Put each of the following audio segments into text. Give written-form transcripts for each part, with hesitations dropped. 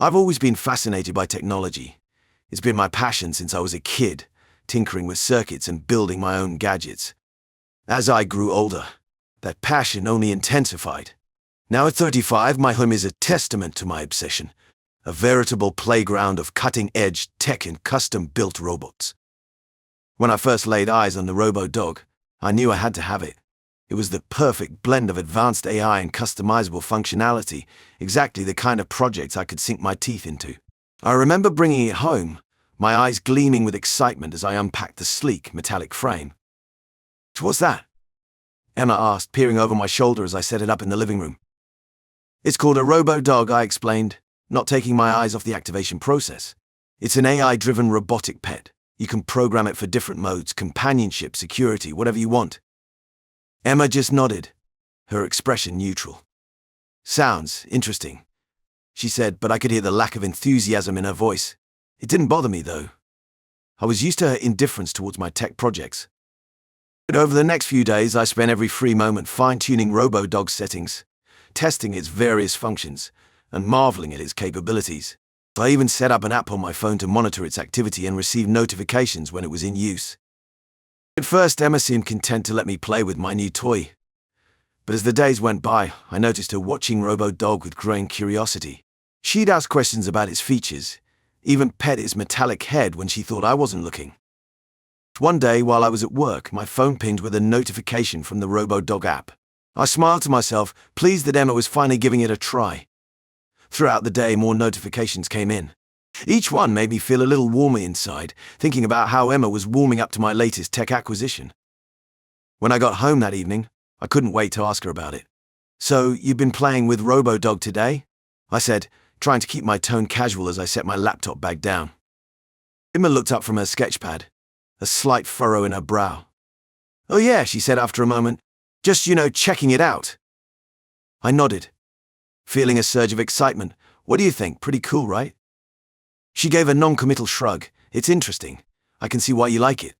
I've always been fascinated by technology. It's been my passion since I was a kid, tinkering with circuits and building my own gadgets. As I grew older, that passion only intensified. Now at 35, my home is a testament to my obsession, a veritable playground of cutting-edge tech and custom-built robots. When I first laid eyes on the Robo-Dog, I knew I had to have it. It was the perfect blend of advanced AI and customizable functionality, exactly the kind of projects I could sink my teeth into. I remember bringing it home, my eyes gleaming with excitement as I unpacked the sleek, metallic frame. "What's that?" Emma asked, peering over my shoulder as I set it up in the living room. "It's called a Robo-Dog," I explained, not taking my eyes off the activation process. "It's an AI-driven robotic pet. You can program it for different modes, companionship, security, whatever you want." Emma just nodded, her expression neutral. "Sounds interesting," she said, but I could hear the lack of enthusiasm in her voice. It didn't bother me, though. I was used to her indifference towards my tech projects. But over the next few days, I spent every free moment fine-tuning Robo-Dog's settings, testing its various functions, and marveling at its capabilities. I even set up an app on my phone to monitor its activity and receive notifications when it was in use. At first, Emma seemed content to let me play with my new toy. But as the days went by, I noticed her watching Robo-Dog with growing curiosity. She'd ask questions about its features, even pet its metallic head when she thought I wasn't looking. One day, while I was at work, my phone pinged with a notification from the Robo-Dog app. I smiled to myself, pleased that Emma was finally giving it a try. Throughout the day, more notifications came in. Each one made me feel a little warmer inside, thinking about how Emma was warming up to my latest tech acquisition. When I got home that evening, I couldn't wait to ask her about it. "So, you've been playing with Robo-Dog today?" I said, trying to keep my tone casual as I set my laptop bag down. Emma looked up from her sketchpad, a slight furrow in her brow. "Oh yeah," she said after a moment. "Just, checking it out." I nodded, feeling a surge of excitement. "What do you think? Pretty cool, right?" She gave a non-committal shrug. "It's interesting. I can see why you like it."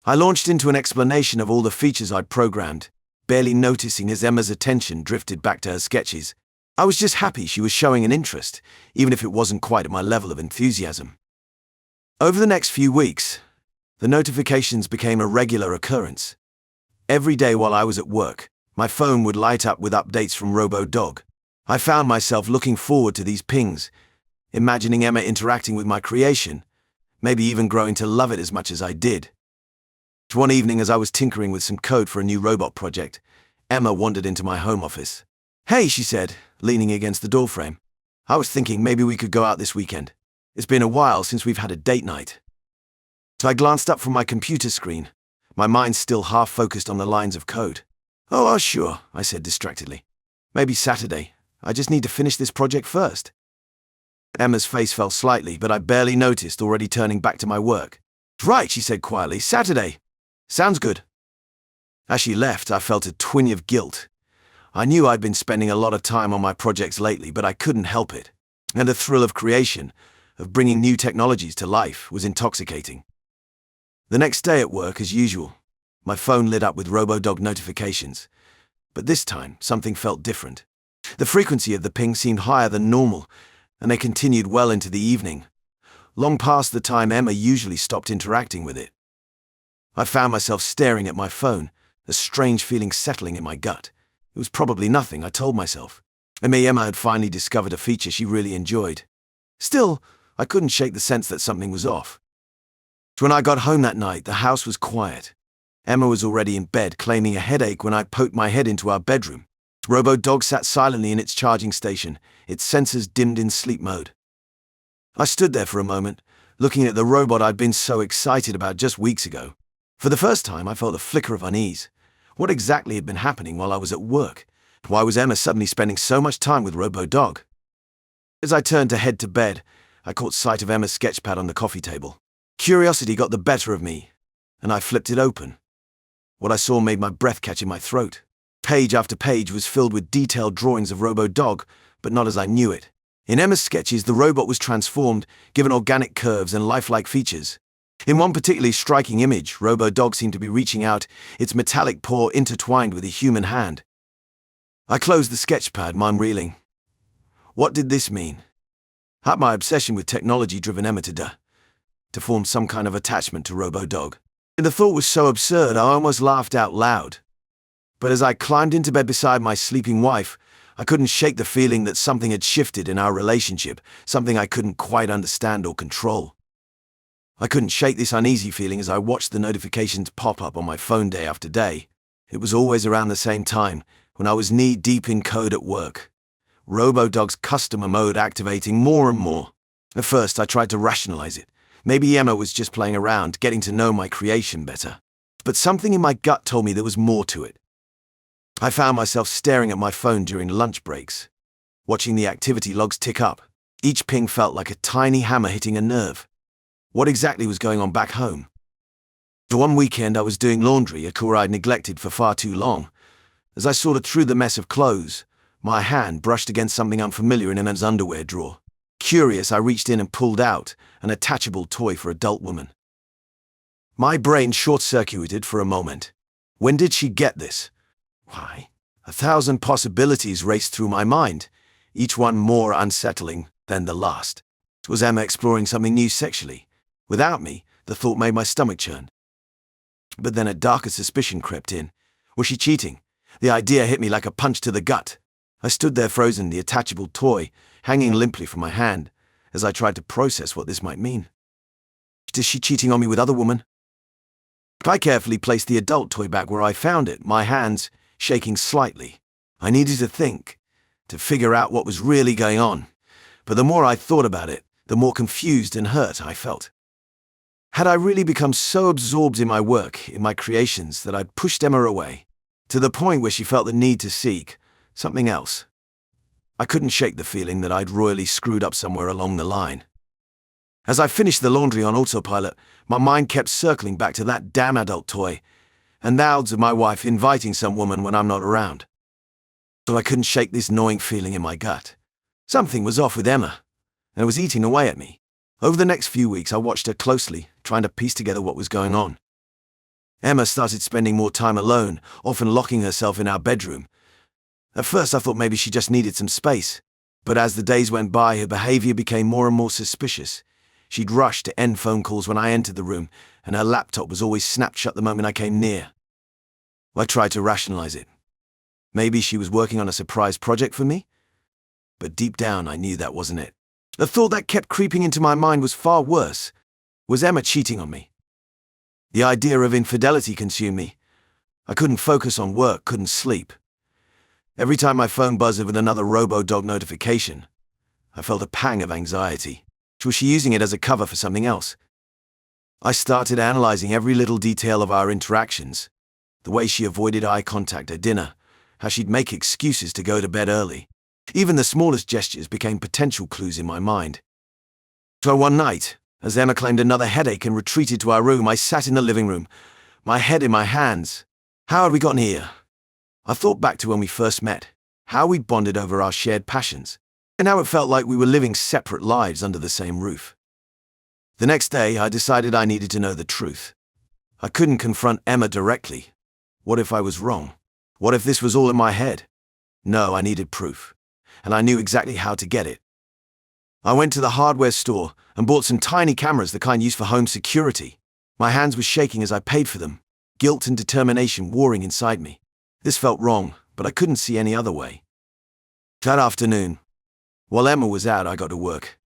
I launched into an explanation of all the features I'd programmed, barely noticing as Emma's attention drifted back to her sketches. I was just happy she was showing an interest, even if it wasn't quite at my level of enthusiasm. Over the next few weeks, the notifications became a regular occurrence. Every day while I was at work, my phone would light up with updates from Robo-Dog. I found myself looking forward to these pings, imagining Emma interacting with my creation, maybe even growing to love it as much as I did. One evening, as I was tinkering with some code for a new robot project, Emma wandered into my home office. "Hey," she said, leaning against the doorframe. "I was thinking maybe we could go out this weekend. It's been a while since we've had a date night." So I glanced up from my computer screen, my mind still half focused on the lines of code. Oh, sure," I said distractedly. "Maybe Saturday. I just need to finish this project first." Emma's face fell slightly, but I barely noticed, already turning back to my work. "Right," she said quietly. "Saturday. Sounds good." As she left, I felt a twinge of guilt. I knew I'd been spending a lot of time on my projects lately, but I couldn't help it. And the thrill of creation, of bringing new technologies to life, was intoxicating. The next day at work, as usual, my phone lit up with Robo-Dog notifications. But this time, something felt different. The frequency of the ping seemed higher than normal, and they continued well into the evening, long past the time Emma usually stopped interacting with it. I found myself staring at my phone, a strange feeling settling in my gut. It was probably nothing, I told myself. And maybe Emma had finally discovered a feature she really enjoyed. Still, I couldn't shake the sense that something was off. When I got home that night, the house was quiet. Emma was already in bed, claiming a headache when I poked my head into our bedroom. Robo-Dog sat silently in its charging station, its sensors dimmed in sleep mode. I stood there for a moment, looking at the robot I'd been so excited about just weeks ago. For the first time, I felt a flicker of unease. What exactly had been happening while I was at work? Why was Emma suddenly spending so much time with Robo-Dog? As I turned to head to bed, I caught sight of Emma's sketchpad on the coffee table. Curiosity got the better of me, and I flipped it open. What I saw made my breath catch in my throat. Page after page was filled with detailed drawings of Robo-Dog, but not as I knew it. In Emma's sketches, the robot was transformed, given organic curves and lifelike features. In one particularly striking image, Robo-Dog seemed to be reaching out, its metallic paw intertwined with a human hand. I closed the sketchpad, mind reeling. What did this mean? Had my obsession with technology driven Emma to form some kind of attachment to Robo-Dog? And the thought was so absurd I almost laughed out loud. But as I climbed into bed beside my sleeping wife, I couldn't shake the feeling that something had shifted in our relationship, something I couldn't quite understand or control. I couldn't shake this uneasy feeling as I watched the notifications pop up on my phone day after day. It was always around the same time, when I was knee-deep in code at work. Robo-Dog's customer mode activating more and more. At first, I tried to rationalize it. Maybe Emma was just playing around, getting to know my creation better. But something in my gut told me there was more to it. I found myself staring at my phone during lunch breaks, watching the activity logs tick up. Each ping felt like a tiny hammer hitting a nerve. What exactly was going on back home? For one weekend, I was doing laundry, a chore I'd neglected for far too long. As I sorted through the mess of clothes, my hand brushed against something unfamiliar in Emma's underwear drawer. Curious, I reached in and pulled out an attachable toy for adult woman. My brain short-circuited for a moment. When did she get this? Why? 1,000 possibilities raced through my mind, each one more unsettling than the last. Was Emma exploring something new sexually? Without me, the thought made my stomach churn. But then a darker suspicion crept in. Was she cheating? The idea hit me like a punch to the gut. I stood there frozen, the attachable toy hanging limply from my hand, as I tried to process what this might mean. Is she cheating on me with other women? I carefully placed the adult toy back where I found it, my hands shaking slightly. I needed to think, to figure out what was really going on. But the more I thought about it, the more confused and hurt I felt. Had I really become so absorbed in my work, in my creations, that I'd pushed Emma away, to the point where she felt the need to seek something else? I couldn't shake the feeling that I'd royally screwed up somewhere along the line. As I finished the laundry on autopilot, my mind kept circling back to that damn adult toy, and the odds of my wife inviting some woman when I'm not around. So I couldn't shake this gnawing feeling in my gut. Something was off with Emma, and it was eating away at me. Over the next few weeks, I watched her closely, trying to piece together what was going on. Emma started spending more time alone, often locking herself in our bedroom. At first, I thought maybe she just needed some space, but as the days went by, her behavior became more and more suspicious. She'd rush to end phone calls when I entered the room, and her laptop was always snapped shut the moment I came near. I tried to rationalize it. Maybe she was working on a surprise project for me? But deep down, I knew that wasn't it. The thought that kept creeping into my mind was far worse. Was Emma cheating on me? The idea of infidelity consumed me. I couldn't focus on work, couldn't sleep. Every time my phone buzzed with another Robo-Dog notification, I felt a pang of anxiety. Was she using it as a cover for something else? I started analyzing every little detail of our interactions. The way she avoided eye contact at dinner, how she'd make excuses to go to bed early. Even the smallest gestures became potential clues in my mind. So one night, as Emma claimed another headache and retreated to our room, I sat in the living room, my head in my hands. How had we gotten here? I thought back to when we first met, how we'd bonded over our shared passions, and how it felt like we were living separate lives under the same roof. The next day, I decided I needed to know the truth. I couldn't confront Emma directly. What if I was wrong? What if this was all in my head? No, I needed proof, and I knew exactly how to get it. I went to the hardware store and bought some tiny cameras, the kind used for home security. My hands were shaking as I paid for them, guilt and determination warring inside me. This felt wrong, but I couldn't see any other way. That afternoon, while Emma was out, I got to work.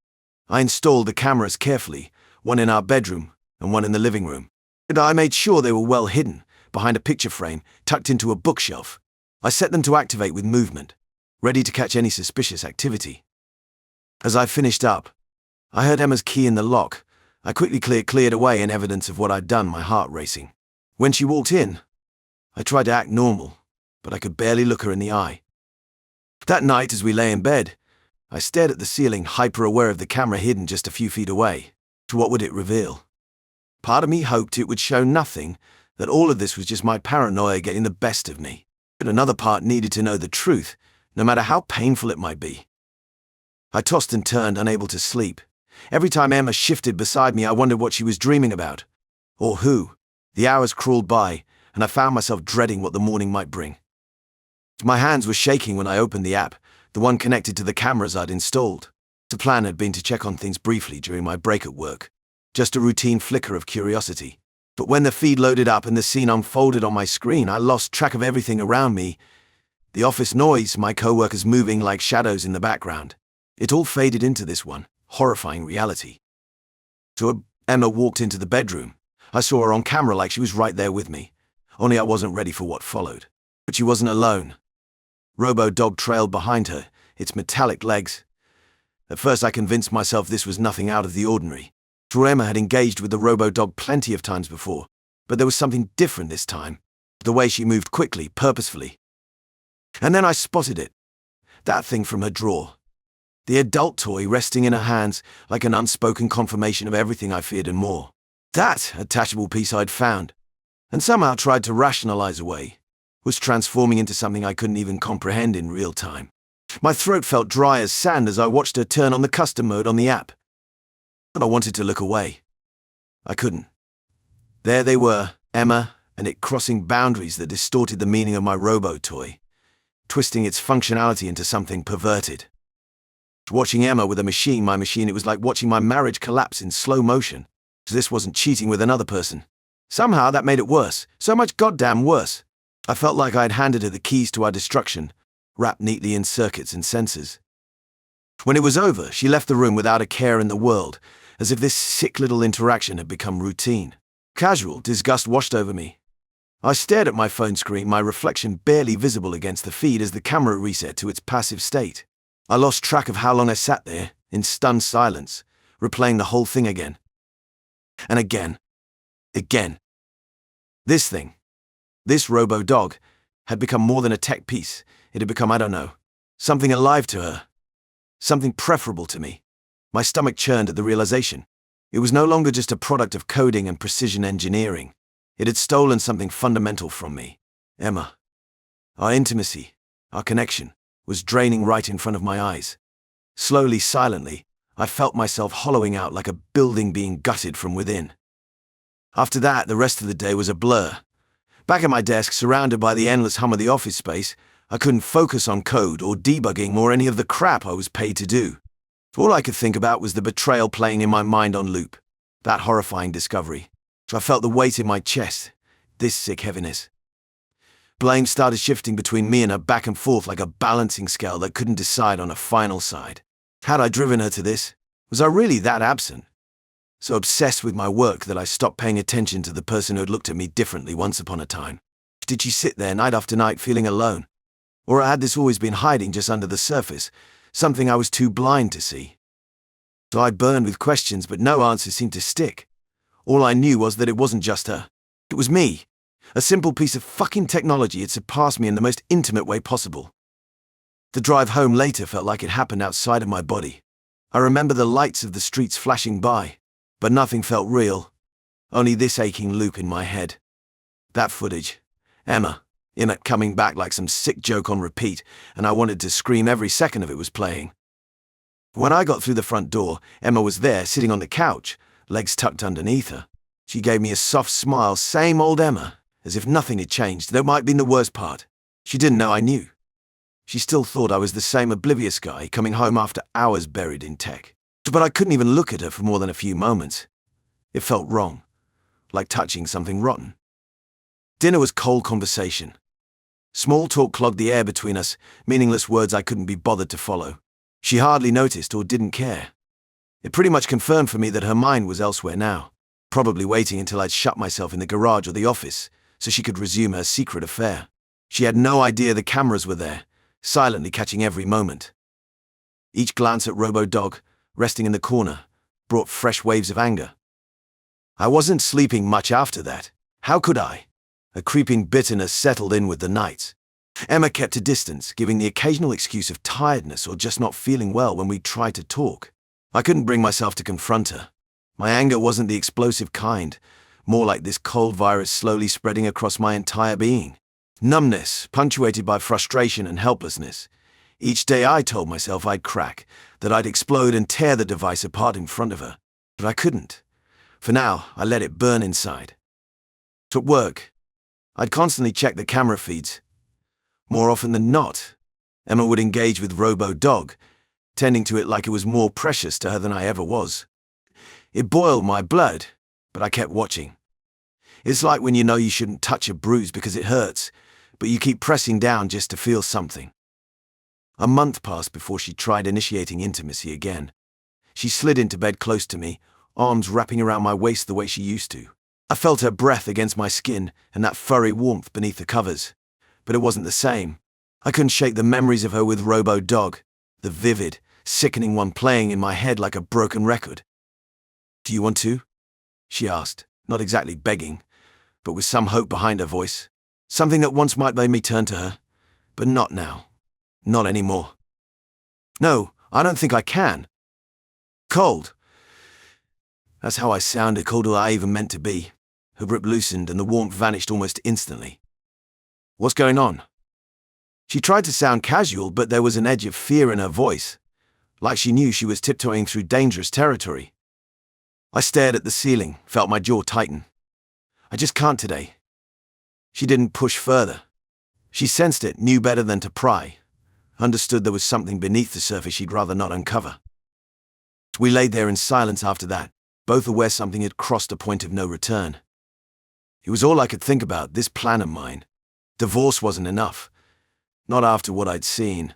I installed the cameras carefully, one in our bedroom and one in the living room. And I made sure they were well hidden, behind a picture frame, tucked into a bookshelf. I set them to activate with movement, ready to catch any suspicious activity. As I finished up, I heard Emma's key in the lock. I quickly cleared away in evidence of what I'd done, my heart racing. When she walked in, I tried to act normal, but I could barely look her in the eye. That night, as we lay in bed, I stared at the ceiling, hyper-aware of the camera hidden just a few feet away. What would it reveal? Part of me hoped it would show nothing, that all of this was just my paranoia getting the best of me. But another part needed to know the truth, no matter how painful it might be. I tossed and turned, unable to sleep. Every time Emma shifted beside me, I wondered what she was dreaming about. Or who. The hours crawled by, and I found myself dreading what the morning might bring. My hands were shaking when I opened the app, the one connected to the cameras I'd installed. The plan had been to check on things briefly during my break at work. Just a routine flicker of curiosity. But when the feed loaded up and the scene unfolded on my screen, I lost track of everything around me. The office noise, my co-workers moving like shadows in the background. It all faded into this one horrifying reality. So Emma walked into the bedroom. I saw her on camera like she was right there with me. Only I wasn't ready for what followed. But she wasn't alone. Robo-Dog trailed behind her, its metallic legs. At first I convinced myself this was nothing out of the ordinary. For Emma had engaged with the Robo-Dog plenty of times before, but there was something different this time. The way she moved quickly, purposefully. And then I spotted it. That thing from her drawer. The adult toy resting in her hands like an unspoken confirmation of everything I feared and more. That attachable piece I'd found, and somehow tried to rationalize away, was transforming into something I couldn't even comprehend in real time. My throat felt dry as sand as I watched her turn on the custom mode on the app. But I wanted to look away. I couldn't. There they were, Emma, and it crossing boundaries that distorted the meaning of my robo-toy, twisting its functionality into something perverted. Watching Emma with my machine, it was like watching my marriage collapse in slow motion. This wasn't cheating with another person. Somehow that made it worse, so much goddamn worse. I felt like I'd handed her the keys to our destruction, wrapped neatly in circuits and sensors. When it was over, she left the room without a care in the world, as if this sick little interaction had become routine. Casual disgust washed over me. I stared at my phone screen, my reflection barely visible against the feed as the camera reset to its passive state. I lost track of how long I sat there, in stunned silence, replaying the whole thing again. And again. Again. This thing, this Robo-Dog, had become more than a tech piece. It had become, I don't know, something alive to her. Something preferable to me. My stomach churned at the realization. It was no longer just a product of coding and precision engineering. It had stolen something fundamental from me. Emma. Our intimacy, our connection, was draining right in front of my eyes. Slowly, silently, I felt myself hollowing out like a building being gutted from within. After that, the rest of the day was a blur. Back at my desk, surrounded by the endless hum of the office space, I couldn't focus on code or debugging or any of the crap I was paid to do. All I could think about was the betrayal playing in my mind on loop. That horrifying discovery. I felt the weight in my chest, this sick heaviness. Blame started shifting between me and her back and forth like a balancing scale that couldn't decide on a final side. Had I driven her to this? Was I really that absent? So obsessed with my work that I stopped paying attention to the person who had looked at me differently once upon a time. Did she sit there night after night feeling alone? Or had this always been hiding just under the surface, something I was too blind to see? So I burned with questions, but no answers seemed to stick. All I knew was that it wasn't just her. It was me. A simple piece of fucking technology had surpassed me in the most intimate way possible. The drive home later felt like it happened outside of my body. I remember the lights of the streets flashing by, but nothing felt real. Only this aching loop in my head. That footage. Emma coming back like some sick joke on repeat, and I wanted to scream every second of it was playing. When I got through the front door, Emma was there, sitting on the couch, legs tucked underneath her. She gave me a soft smile, same old Emma, as if nothing had changed, though it might have been the worst part. She didn't know I knew. She still thought I was the same oblivious guy coming home after hours buried in tech. But I couldn't even look at her for more than a few moments. It felt wrong, like touching something rotten. Dinner was cold conversation. Small talk clogged the air between us, meaningless words I couldn't be bothered to follow. She hardly noticed or didn't care. It pretty much confirmed for me that her mind was elsewhere now, probably waiting until I'd shut myself in the garage or the office so she could resume her secret affair. She had no idea the cameras were there, silently catching every moment. Each glance at Robo-Dog, resting in the corner, brought fresh waves of anger. I wasn't sleeping much after that. How could I? A creeping bitterness settled in with the nights. Emma kept a distance, giving the occasional excuse of tiredness or just not feeling well when we tried to talk. I couldn't bring myself to confront her. My anger wasn't the explosive kind, more like this cold virus slowly spreading across my entire being. Numbness, punctuated by frustration and helplessness. Each day I told myself I'd crack, that I'd explode and tear the device apart in front of her. But I couldn't. For now, I let it burn inside. At work, I'd constantly check the camera feeds. More often than not, Emma would engage with Robo-Dog, tending to it like it was more precious to her than I ever was. It boiled my blood, but I kept watching. It's like when you know you shouldn't touch a bruise because it hurts, but you keep pressing down just to feel something. A month passed before she tried initiating intimacy again. She slid into bed close to me, arms wrapping around my waist the way she used to. I felt her breath against my skin and that furry warmth beneath the covers, but it wasn't the same. I couldn't shake the memories of her with Robo-Dog, the vivid, sickening one playing in my head like a broken record. "Do you want to?" she asked, not exactly begging, but with some hope behind her voice. Something that once might made me turn to her, but not now. Not anymore. "No, I don't think I can." "Cold." That's how I sounded, colder than I even meant to be. Her grip loosened and the warmth vanished almost instantly. "What's going on?" She tried to sound casual, but there was an edge of fear in her voice, like she knew she was tiptoeing through dangerous territory. I stared at the ceiling, felt my jaw tighten. "I just can't today." She didn't push further. She sensed it, knew better than to pry, understood there was something beneath the surface she'd rather not uncover. We laid there in silence after that, both aware something had crossed a point of no return. It was all I could think about, this plan of mine. Divorce wasn't enough. Not after what I'd seen.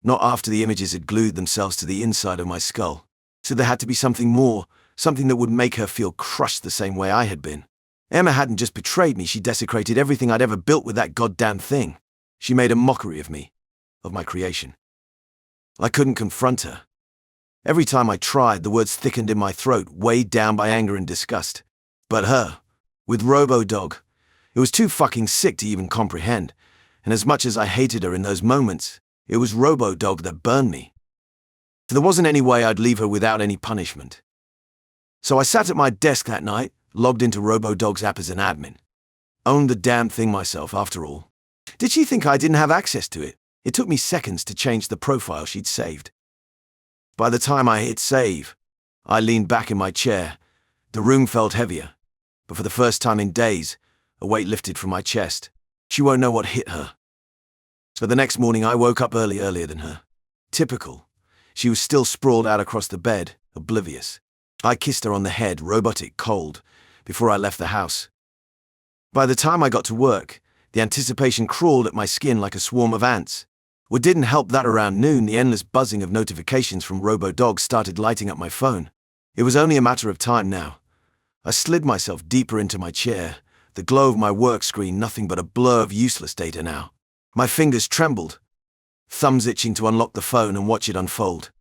Not after the images had glued themselves to the inside of my skull. So there had to be something more, something that would make her feel crushed the same way I had been. Emma hadn't just betrayed me, she desecrated everything I'd ever built with that goddamn thing. She made a mockery of me, of my creation. I couldn't confront her. Every time I tried, the words thickened in my throat, weighed down by anger and disgust. But her, with Robo-Dog, it was too fucking sick to even comprehend. And as much as I hated her in those moments, it was Robo-Dog that burned me. So there wasn't any way I'd leave her without any punishment. So I sat at my desk that night, logged into Robo-Dog's app as an admin. Owned the damn thing myself, after all. Did she think I didn't have access to it? It took me seconds to change the profile she'd saved. By the time I hit save, I leaned back in my chair. The room felt heavier, but for the first time in days, a weight lifted from my chest. She won't know what hit her. So the next morning I woke up earlier than her. Typical. She was still sprawled out across the bed, oblivious. I kissed her on the head, robotic cold, before I left the house. By the time I got to work, the anticipation crawled at my skin like a swarm of ants. What didn't help that around noon, the endless buzzing of notifications from Robo-Dog started lighting up my phone. It was only a matter of time now. I slid myself deeper into my chair, the glow of my work screen nothing but a blur of useless data now. My fingers trembled, thumbs itching to unlock the phone and watch it unfold.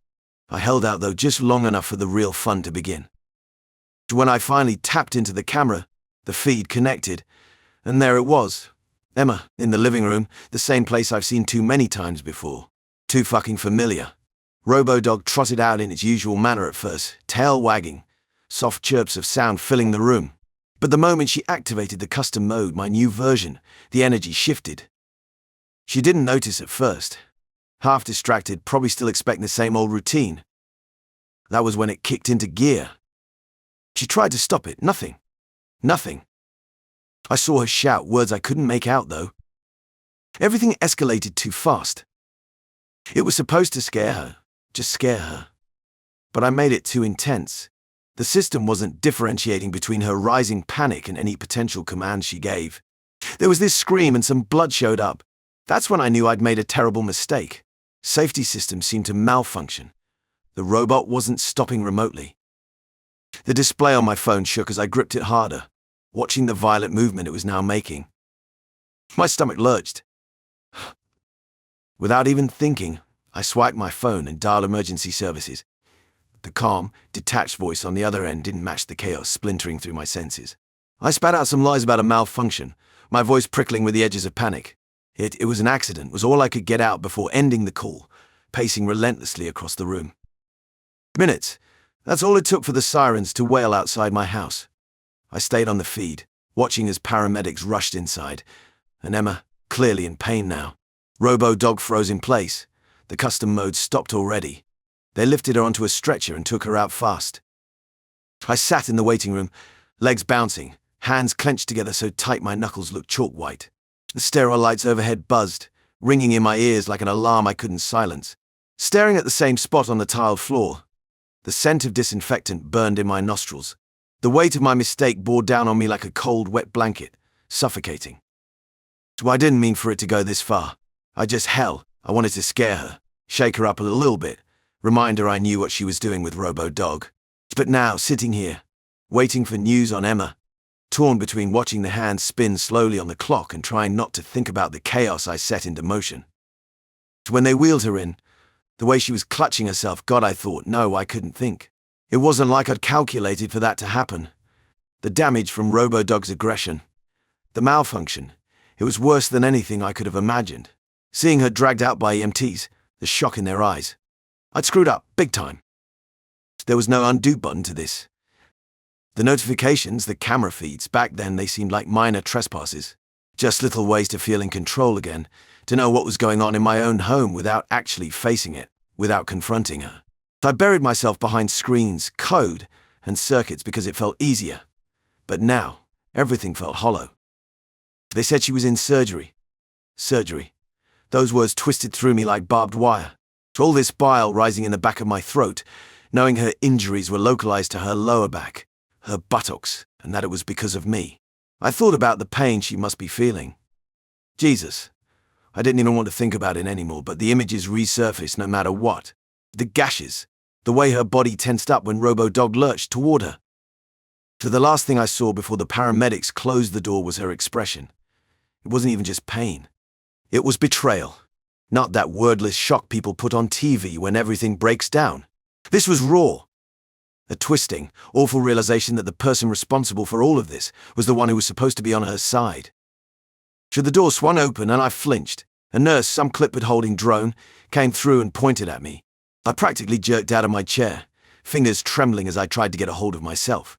I held out, though, just long enough for the real fun to begin. When I finally tapped into the camera, the feed connected, and there it was. Emma, in the living room, the same place I've seen too many times before. Too fucking familiar. Robo-Dog trotted out in its usual manner at first, tail wagging, soft chirps of sound filling the room. But the moment she activated the custom mode, my new version, the energy shifted. She didn't notice at first. Half distracted, probably still expecting the same old routine. That was when it kicked into gear. She tried to stop it. Nothing. Nothing. I saw her shout, words I couldn't make out, though. Everything escalated too fast. It was supposed to scare her, just scare her. But I made it too intense. The system wasn't differentiating between her rising panic and any potential commands she gave. There was this scream and some blood showed up. That's when I knew I'd made a terrible mistake. Safety systems seemed to malfunction. The robot wasn't stopping remotely. The display on my phone shook as I gripped it harder, watching the violent movement it was now making. My stomach lurched. Without even thinking, I swiped my phone and dialed emergency services. The calm, detached voice on the other end didn't match the chaos splintering through my senses. I spat out some lies about a malfunction, my voice prickling with the edges of panic. It was an accident, was all I could get out before ending the call, pacing relentlessly across the room. Minutes. That's all it took for the sirens to wail outside my house. I stayed on the feed, watching as paramedics rushed inside, and Emma, clearly in pain now. Robo-Dog froze in place. The custom mode stopped already. They lifted her onto a stretcher and took her out fast. I sat in the waiting room, legs bouncing, hands clenched together so tight my knuckles looked chalk white. The sterile lights overhead buzzed, ringing in my ears like an alarm I couldn't silence. Staring at the same spot on the tiled floor, the scent of disinfectant burned in my nostrils. The weight of my mistake bore down on me like a cold, wet blanket, suffocating. So I didn't mean for it to go this far. I wanted to scare her, shake her up a little bit, remind her I knew what she was doing with Robo-Dog. But now, sitting here, waiting for news on Emma, torn between watching the hands spin slowly on the clock and trying not to think about the chaos I set into motion. When they wheeled her in, the way she was clutching herself, God, I thought, no, I couldn't think. It wasn't like I'd calculated for that to happen. The damage from Robo-Dog's aggression, the malfunction, it was worse than anything I could have imagined. Seeing her dragged out by EMTs, the shock in their eyes. I'd screwed up, big time. There was no undo button to this. The notifications, the camera feeds, back then they seemed like minor trespasses. Just little ways to feel in control again, to know what was going on in my own home without actually facing it, without confronting her. I buried myself behind screens, code, and circuits because it felt easier. But now, everything felt hollow. They said she was in surgery. Surgery. Those words twisted through me like barbed wire. All this bile rising in the back of my throat, knowing her injuries were localized to her lower back, her buttocks, and that it was because of me. I thought about the pain she must be feeling. Jesus. I didn't even want to think about it anymore, but the images resurfaced no matter what. The gashes, the way her body tensed up when Robo-Dog lurched toward her. So the last thing I saw before the paramedics closed the door was her expression. It wasn't even just pain. It was betrayal. Not that wordless shock people put on TV when everything breaks down. This was raw. A twisting, awful realization that the person responsible for all of this was the one who was supposed to be on her side. So the door swung open and I flinched. A nurse, some clipboard holding drone, came through and pointed at me. I practically jerked out of my chair, fingers trembling as I tried to get a hold of myself.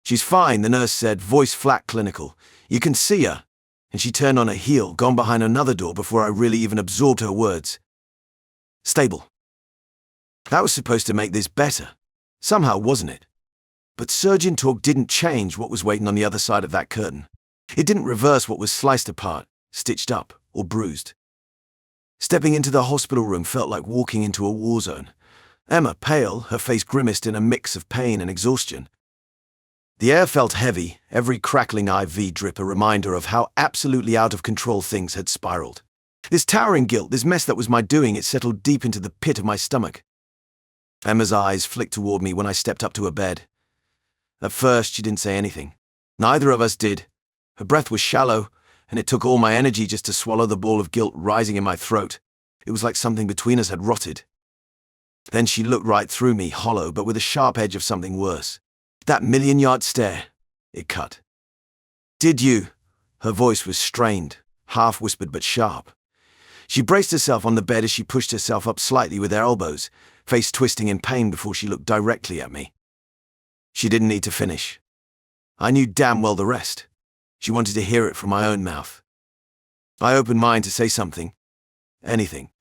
She's fine, the nurse said, voice flat, clinical. You can see her. And she turned on her heel, gone behind another door before I really even absorbed her words. Stable. That was supposed to make this better. Somehow, wasn't it? But surgeon talk didn't change what was waiting on the other side of that curtain. It didn't reverse what was sliced apart, stitched up, or bruised. Stepping into the hospital room felt like walking into a war zone. Emma, pale, her face grimaced in a mix of pain and exhaustion. The air felt heavy, every crackling IV drip a reminder of how absolutely out of control things had spiraled. This towering guilt, this mess that was my doing, it settled deep into the pit of my stomach. Emma's eyes flicked toward me when I stepped up to her bed. At first, she didn't say anything. Neither of us did. Her breath was shallow, and it took all my energy just to swallow the ball of guilt rising in my throat. It was like something between us had rotted. Then she looked right through me, hollow, but with a sharp edge of something worse. That million-yard stare, it cut. Did you? Her voice was strained, half-whispered but sharp. She braced herself on the bed as she pushed herself up slightly with her elbows, face twisting in pain before she looked directly at me. She didn't need to finish. I knew damn well the rest. She wanted to hear it from my own mouth. I opened mine to say something. Anything.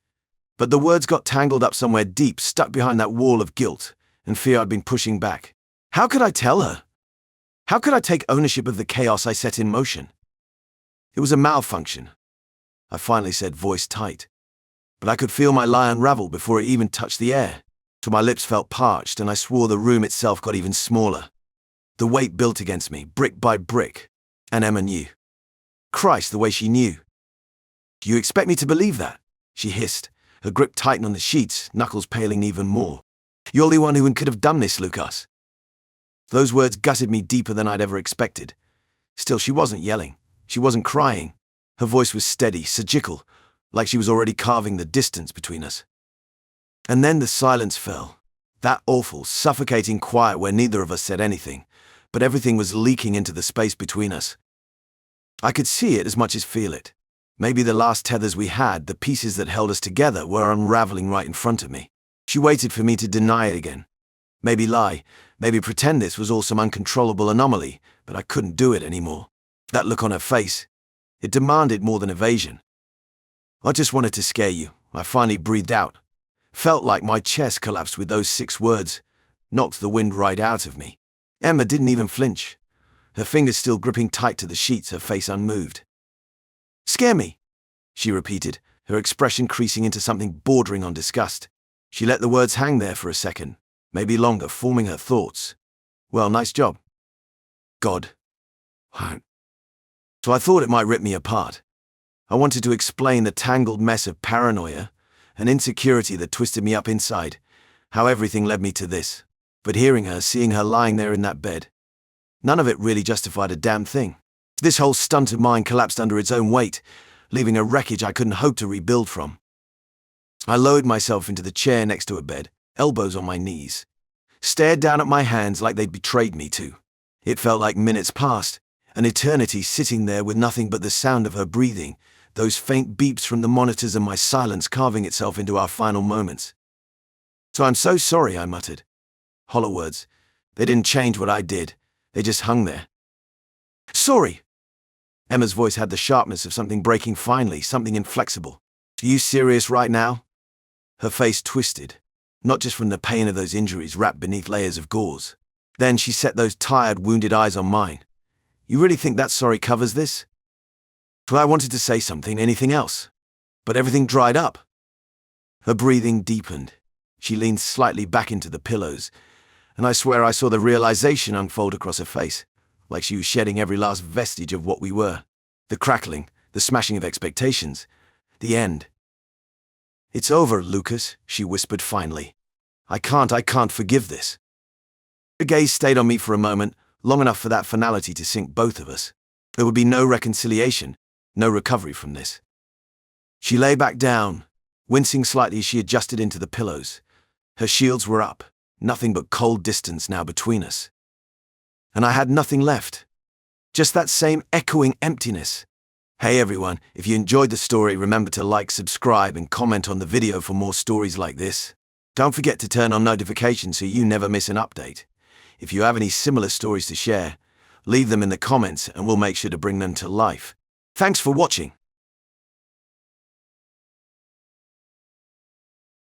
But the words got tangled up somewhere deep, stuck behind that wall of guilt and fear I'd been pushing back. How could I tell her? How could I take ownership of the chaos I set in motion? It was a malfunction, I finally said, voice tight. But I could feel my lie unravel before it even touched the air, till my lips felt parched and I swore the room itself got even smaller. The weight built against me, brick by brick, and Emma knew. Christ, the way she knew. Do you expect me to believe that? She hissed, her grip tightened on the sheets, knuckles paling even more. You're the one who could have done this, Lucas. Those words gutted me deeper than I'd ever expected. Still, she wasn't yelling. She wasn't crying. Her voice was steady, surgical, like she was already carving the distance between us. And then the silence fell. That awful, suffocating quiet where neither of us said anything, but everything was leaking into the space between us. I could see it as much as feel it. Maybe the last tethers we had, the pieces that held us together, were unraveling right in front of me. She waited for me to deny it again. Maybe lie, maybe pretend this was all some uncontrollable anomaly, but I couldn't do it anymore. That look on her face, it demanded more than evasion. I just wanted to scare you, I finally breathed out. Felt like my chest collapsed with those 6 words, knocked the wind right out of me. Emma didn't even flinch, her fingers still gripping tight to the sheets, her face unmoved. Scare me, she repeated, her expression creasing into something bordering on disgust. She let the words hang there for a second, maybe longer, forming her thoughts. Well, nice job. God. So I thought it might rip me apart. I wanted to explain the tangled mess of paranoia and insecurity that twisted me up inside, how everything led me to this. But hearing her, seeing her lying there in that bed, none of it really justified a damn thing. This whole stunt of mine collapsed under its own weight, leaving a wreckage I couldn't hope to rebuild from. I lowered myself into the chair next to her bed, elbows on my knees, stared down at my hands like they'd betrayed me too. It felt like minutes passed, an eternity sitting there with nothing but the sound of her breathing, those faint beeps from the monitors and my silence carving itself into our final moments. So I'm so sorry, I muttered. Hollow words. They didn't change what I did. They just hung there. Sorry. Emma's voice had the sharpness of something breaking finally, something inflexible. Are you serious right now? Her face twisted, not just from the pain of those injuries wrapped beneath layers of gauze. Then she set those tired, wounded eyes on mine. You really think that sorry covers this? Well, I wanted to say something, anything else, but everything dried up. Her breathing deepened. She leaned slightly back into the pillows, and I swear I saw the realization unfold across her face, like she was shedding every last vestige of what we were. The crackling, the smashing of expectations, the end. It's over, Lucas, she whispered finally. I can't forgive this. Her gaze stayed on me for a moment, long enough for that finality to sink both of us. There would be no reconciliation, no recovery from this. She lay back down, wincing slightly as she adjusted into the pillows. Her shields were up, nothing but cold distance now between us. And I had nothing left. Just that same echoing emptiness. Hey everyone, if you enjoyed the story, remember to like, subscribe, and comment on the video for more stories like this. Don't forget to turn on notifications so you never miss an update. If you have any similar stories to share, leave them in the comments and we'll make sure to bring them to life. Thanks for watching.